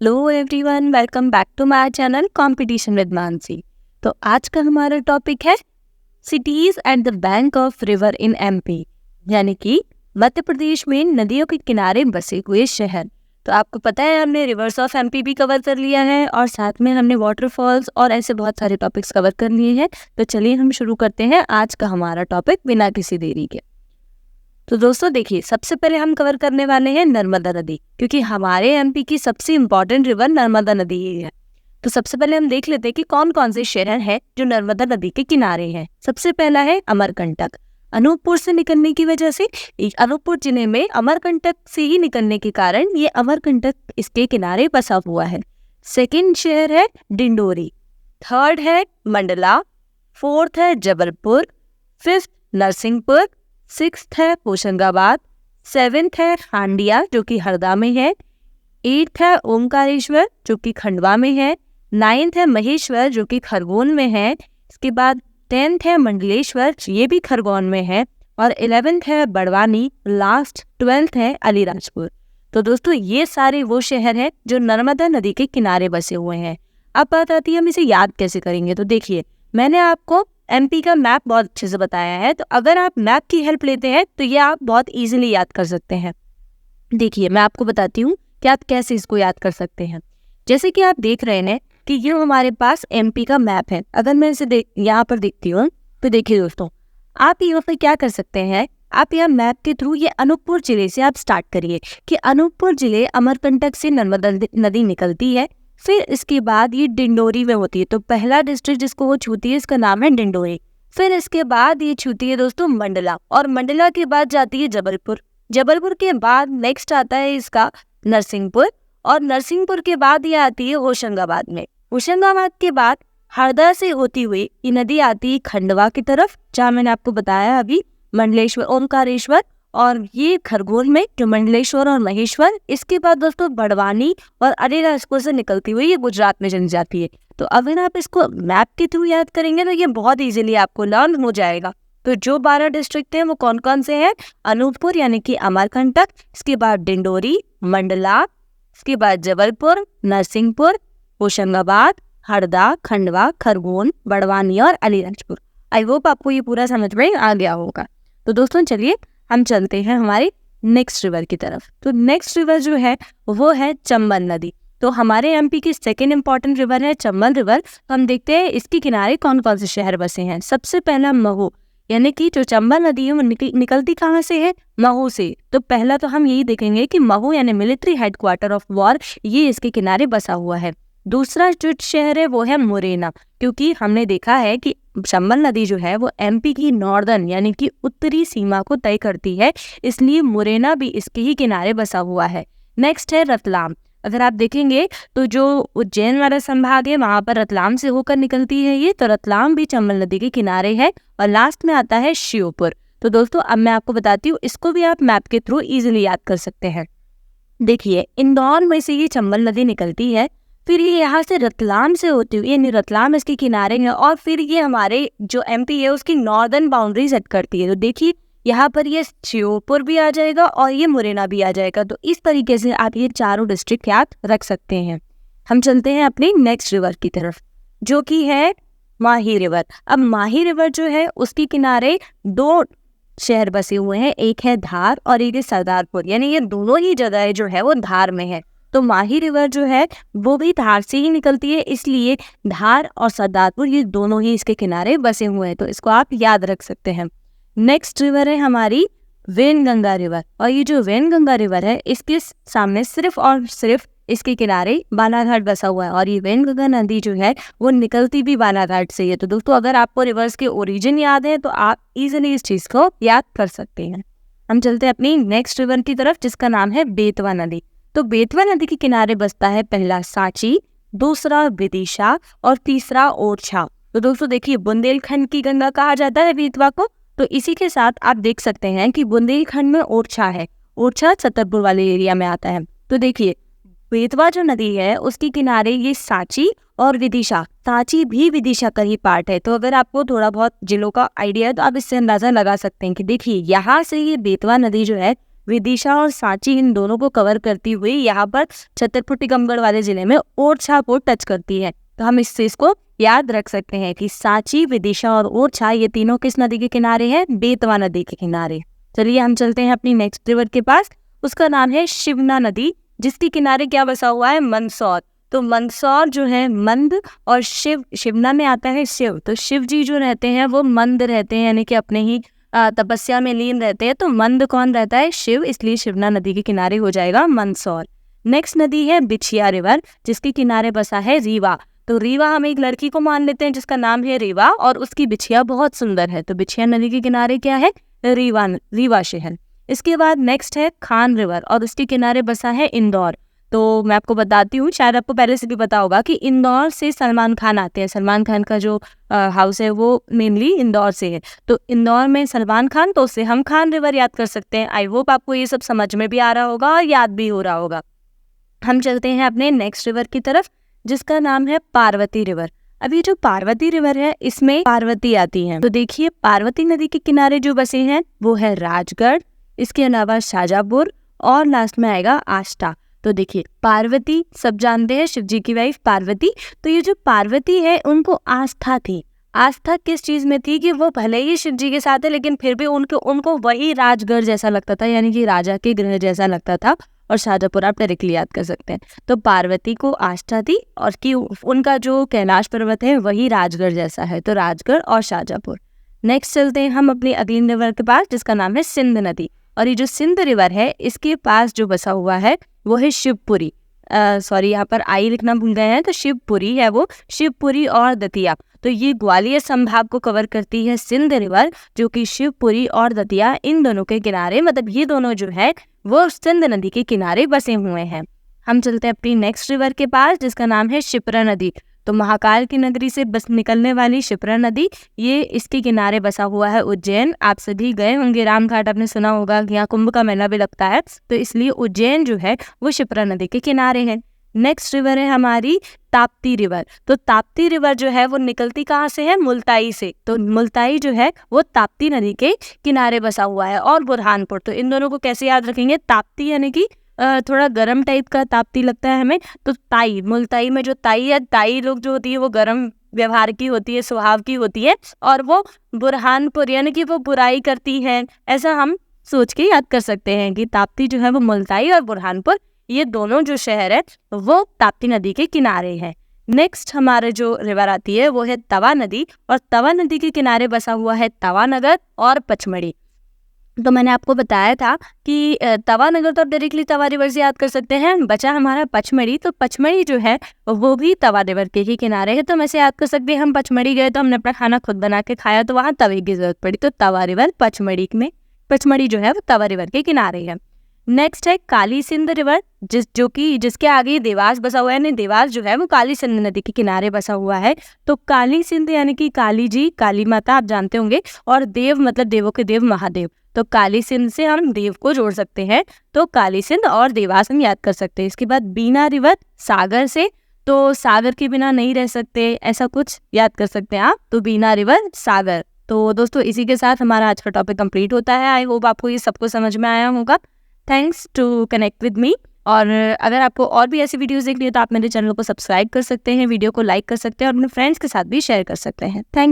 Hello everyone, welcome back to my channel competition with Mansi. तो आज का हमारा टॉपिक है cities at the bank of river in MP, यानी कि मध्य प्रदेश में नदियों के किनारे बसे हुए शहर। तो आपको पता है हमने रिवर्स ऑफ एमपी भी कवर कर लिया है और साथ में हमने वाटरफॉल्स और ऐसे बहुत सारे टॉपिक्स कवर कर लिए हैं। तो चलिए हम शुरू करते हैं आज का हमारा टॉपिक बिना किसी देरी के। तो दोस्तों देखिए, सबसे पहले हम कवर करने वाले हैं नर्मदा नदी, क्योंकि हमारे एमपी की सबसे इम्पोर्टेंट रिवर नर्मदा नदी ही है। तो सबसे पहले हम देख लेते हैं कि कौन कौन से शहर हैं जो नर्मदा नदी के किनारे हैं। सबसे पहला है अमरकंटक। अनूपपुर से निकलने की वजह से, अनूपपुर जिले में अमरकंटक से ही निकलने के कारण ये अमरकंटक इसके किनारे बसा हुआ है। सेकेंड शहर है डिंडोरी। थर्ड है मंडला। फोर्थ है जबलपुर। फिफ्थ नरसिंहपुर। सिक्स्थ है होशंगाबाद। सेवेंथ है हांडिया जो कि हरदा में है। एट्थ है ओमकारेश्वर जो कि खंडवा में है। नाइन्थ है महेश्वर जो कि खरगोन में है। इसके बाद 10th है मंडलेश्वर, ये भी खरगोन में है। और 11th है बड़वानी। लास्ट 12th है अलीराजपुर। तो दोस्तों ये सारे वो शहर हैं जो नर्मदा नदी के किनारे बसे हुए हैं। अब बात आती है हम इसे याद कैसे करेंगे। तो देखिए, मैंने आपको एमपी का मैप बहुत अच्छे से बताया है, तो अगर आप मैप की हेल्प लेते हैं तो ये आप बहुत इजीली याद कर सकते हैं। देखिए मैं आपको बताती हूँ कि आप कैसे इसको याद कर सकते हैं। जैसे कि आप देख रहे हैं कि ये हमारे पास एमपी का मैप है। अगर मैं इसे यहाँ पर देखती हूँ तो देखिए दोस्तों, आप यहाँ पर क्या कर सकते हैं, आप यहाँ मैप के थ्रू ये अनूपपुर जिले से आप स्टार्ट करिए कि अनूपपुर जिले अमरकंटक से नर्मदा नदी निकलती है। फिर इसके बाद ये डिंडोरी में होती है, तो पहला डिस्ट्रिक्ट जिसको वो छूती है इसका नाम है डिंडोरी। फिर इसके बाद ये छूती है दोस्तों मंडला, और मंडला के बाद जाती है जबलपुर। जबलपुर के बाद नेक्स्ट आता है इसका नरसिंहपुर, और नरसिंहपुर के बाद ये आती है होशंगाबाद में। होशंगाबाद के बाद हरदा से होती हुई ये नदी आती है खंडवा की तरफ, जहाँ मैंने आपको बताया अभी मंडलेश्वर ओमकारेश्वर, और ये खरगोन में जो मंडलेश्वर और महेश्वर। इसके बाद दोस्तों बड़वानी और अलीराजपुर से निकलती हुई ये गुजरात में चली जाती है। तो अगर आप इसको मैप के थ्रू याद करेंगे तो ये बहुत इजीली आपको लर्न हो जाएगा। तो जो 12 डिस्ट्रिक्ट हैं वो कौन कौन से हैं? अनूपपुर यानी कि अमरकंटक, इसके बाद डिंडोरी, मंडला, इसके बाद जबलपुर, नरसिंहपुर, होशंगाबाद, हरदा, खंडवा, खरगोन, बड़वानी और अलीराजपुर। आई होप आपको ये पूरा समझ में आ गया होगा। तो दोस्तों चलिए हम चलते हैं हमारी नेक्स्ट रिवर की तरफ। तो नेक्स्ट रिवर जो है वो है चंबल नदी। तो हमारे एमपी की सेकेंड इंपॉर्टेंट रिवर है चंबल रिवर। तो हम देखते हैं इसके किनारे कौन कौन से शहर बसे हैं। सबसे पहला महू, यानी कि जो चंबल नदी है वो निकलती कहाँ से है? महू से। तो पहला तो हम यही देखेंगे कि महू यानी मिलिट्री हेडक्वार्टर ऑफ वॉर, ये इसके किनारे बसा हुआ है। दूसरा जो शहर है वो है मुरैना, क्योंकि हमने देखा है कि चंबल नदी जो है वो एमपी की नॉर्दर्न यानी कि उत्तरी सीमा को तय करती है, इसलिए मुरैना भी इसके ही किनारे बसा हुआ है। नेक्स्ट है रतलाम। अगर आप देखेंगे तो जो उज्जैन वाला संभाग है वहां पर रतलाम से होकर निकलती है ये, तो रतलाम भी चंबल नदी के किनारे है। और लास्ट में आता है श्योपुर। तो दोस्तों अब मैं आपको बताती हूँ, इसको भी आप मैप के थ्रू इजिली याद कर सकते हैं। देखिए इंदौर में से ये चंबल नदी निकलती है, फिर ये यहाँ से रतलाम से होती हुई, यानी रतलाम इसके किनारे है, और फिर ये हमारे जो एमपी है उसकी नॉर्दर्न बाउंड्री सेट करती है। तो देखिए यहाँ पर ये श्योपुर भी आ जाएगा और ये मुरैना भी आ जाएगा। तो इस तरीके से आप ये चारों डिस्ट्रिक्ट याद रख सकते हैं। हम चलते हैं अपनी नेक्स्ट रिवर की तरफ, जो कि है माही रिवर। अब माही रिवर जो है उसके किनारे 2 शहर बसे हुए हैं, एक है धार और एक है सरदारपुर, यानी ये दोनों ही जगह जो है वो धार में है। तो माही रिवर जो है वो भी धार से ही निकलती है, इसलिए धार और सरदारपुर ये दोनों ही इसके किनारे बसे हुए हैं। तो इसको आप याद रख सकते हैं। नेक्स्ट रिवर है हमारी वैनगंगा रिवर, और ये जो वैनगंगा रिवर है इसके सामने सिर्फ और सिर्फ इसके किनारे बालाघाट बसा हुआ है, और ये वैनगंगा नदी जो है वो निकलती भी बालाघाट से है। तो दोस्तों अगर आपको रिवर्स के ओरिजिन याद है तो आप इजीली इस चीज को याद कर सकते हैं। हम चलते हैं अपनी नेक्स्ट रिवर की तरफ, जिसका नाम है बेतवा नदी। तो बेतवा नदी के किनारे बसता है पहला सांची, दूसरा विदिशा और तीसरा ओरछा। तो दोस्तों देखिए बुंदेलखंड की गंगा कहा जाता है बेतवा को। तो इसी के साथ आप देख सकते हैं कि बुंदेलखंड में ओरछा है, ओरछा छतरपुर वाले एरिया में आता है। तो देखिए बेतवा जो नदी है उसके किनारे ये सांची और विदिशा, सांची भी विदिशा का ही पार्ट है। तो अगर आपको थोड़ा बहुत जिलों का आइडिया है तो आप इससे अंदाजा लगा सकते हैं कि देखिए यहाँ से ये बेतवा नदी जो है विदिशा और सांची इन दोनों को कवर करती हुई यहाँ पर छतरपुर गमगढ़ वाले जिले में ओरछा को टच करती है। तो हम इस चीज को याद रख सकते हैं कि सांची, विदिशा और ओरछा ये तीनों किस नदी के किनारे हैं? बेतवा नदी के किनारे। चलिए हम चलते हैं अपनी नेक्स्ट रिवर के पास। उसका नाम है शिवना नदी, जिसके किनारे क्या बसा हुआ है? मंदसौर। तो मंदसौर जो है मंद और शिव, शिवना में आता है शिव, तो शिव जी जो रहते हैं वो मंद रहते हैं, यानी कि अपने ही तपस्या में लीन रहते हैं। तो मंद कौन रहता है? शिव, इसलिए शिवना नदी के किनारे हो जाएगा मंदसौर। नेक्स्ट नदी है बिछिया रिवर, जिसके किनारे बसा है रीवा। तो रीवा हम एक लड़की को मान लेते हैं जिसका नाम है रीवा और उसकी बिछिया बहुत सुंदर है। तो बिछिया नदी के किनारे क्या है? रीवा शहर। इसके बाद नेक्स्ट है खान रिवर और उसके किनारे बसा है इंदौर। तो मैं आपको बताती हूँ, शायद आपको पहले से भी पता होगा कि इंदौर से सलमान खान आते हैं। सलमान खान का जो हाउस है वो मेनली इंदौर से है। तो इंदौर में सलमान खान, तो उससे हम खान रिवर याद कर सकते हैं। आई होप आपको ये सब समझ में भी आ रहा होगा और याद भी हो रहा होगा। हम चलते हैं अपने नेक्स्ट रिवर की तरफ, जिसका नाम है पार्वती रिवर। अभी जो पार्वती रिवर है इसमें पार्वती आती है। तो देखिए पार्वती नदी के किनारे जो बसे हैं वो है राजगढ़, इसके अलावा शाजापुर और लास्ट में आएगा आष्टा। तो देखिए पार्वती सब जानते हैं, शिव जी की वाइफ पार्वती। तो ये जो पार्वती है उनको आस्था थी। आस्था किस चीज में थी कि वो भले ही शिव जी के साथ है लेकिन फिर भी उनको वही राजगढ़ जैसा लगता था, यानी कि राजा के गृह जैसा लगता था। और शाजापुर आप डायरेक्टली याद कर सकते हैं। तो पार्वती को आस्था थी और कि उनका जो कैलाश पर्वत है वही राजगढ़ जैसा है। तो राजगढ़ और शाजापुर। नेक्स्ट चलते हैं हम अपनी अधीन रिवर के पास, जिसका नाम है सिंध नदी। और ये जो सिंध रिवर है इसके पास जो बसा हुआ है वो है शिवपुरी। सॉरी यहाँ पर आई लिखना भूल गए हैं, तो शिवपुरी है वो, शिवपुरी और दतिया। तो ये ग्वालियर संभाग को कवर करती है सिंध रिवर, जो कि शिवपुरी और दतिया इन दोनों के किनारे, मतलब ये दोनों जो है वो सिंध नदी के किनारे बसे हुए हैं। हम चलते हैं अपनी नेक्स्ट रिवर के पास, जिसका नाम है शिप्रा नदी। तो महाकाल की नगरी से बस निकलने वाली शिप्रा नदी, ये इसके किनारे बसा हुआ है उज्जैन। आप सभी गए होंगे रामघाट, आपने सुना होगा कि यहाँ कुंभ का मेला भी लगता है, तो इसलिए उज्जैन जो है वो शिप्रा नदी के किनारे है। नेक्स्ट रिवर है हमारी ताप्ती रिवर। तो ताप्ती रिवर जो है वो निकलती कहाँ से है? मुल्ताई से। तो मुल्ताई जो है वो ताप्ती नदी के किनारे बसा हुआ है। और बुरहानपुर, तो इन दोनों को कैसे याद रखेंगे? ताप्ती यानी कि थोड़ा गर्म टाइप का ताप्ती लगता है हमें, तो ताई, मुल्ताई में जो ताई है, ताई लोग जो होती है वो गर्म व्यवहार की होती है, स्वभाव की होती है। और वो बुरहानपुर यानी कि वो बुराई करती है, ऐसा हम सोच के याद कर सकते हैं कि ताप्ती जो है वो मुल्ताई और बुरहानपुर, ये दोनों जो शहर है वो ताप्ती नदी के किनारे है। नेक्स्ट हमारे जो रिवर आती है वो है तवा नदी, और तवा नदी के किनारे बसा हुआ है तवा नगर और पचमढ़ी। तो मैंने आपको बताया था कि तवा नगर तो आप डायरेक्टली तवा रिवर से याद कर सकते हैं। बचा हमारा पचमढ़ी, तो पचमढ़ी जो है वो भी तवा रिवर के ही किनारे है। तो मैं से याद कर सकते हैं, हम पचमढ़ी गए तो हमने अपना खाना खुद बना के खाया, तो वहाँ तवे की जरूरत पड़ी। तो तवा रिवर पचमढ़ी में, पचमढ़ी जो है वो तवा रिवर के किनारे है। नेक्स्ट है काली सिंध रिवर, जिसके आगे देवास बसा हुआ है। यानी देवास जो है वो काली सिंध नदी के किनारे बसा हुआ है। तो काली सिंध यानी कि काली जी, काली माता आप जानते होंगे, और देव मतलब देवों के देव महादेव। तो काली सिंध से हम देव को जोड़ सकते हैं, तो काली सिंध और देवास हम याद कर सकते हैं। इसके बाद बीना रिवर सागर से, तो सागर के बिना नहीं रह सकते, ऐसा कुछ याद कर सकते हैं आप। तो बीना रिवर सागर। तो दोस्तों इसी के साथ हमारा आज का टॉपिक कंप्लीट होता है। आई होप आपको ये सब कुछ समझ में आया होगा। Thanks to connect with me. और अगर आपको और भी ऐसी वीडियोस देखनी है तो आप मेरे चैनल को सब्सक्राइब कर सकते हैं, वीडियो को लाइक कर सकते हैं और अपने फ्रेंड्स के साथ भी शेयर कर सकते हैं। थैंक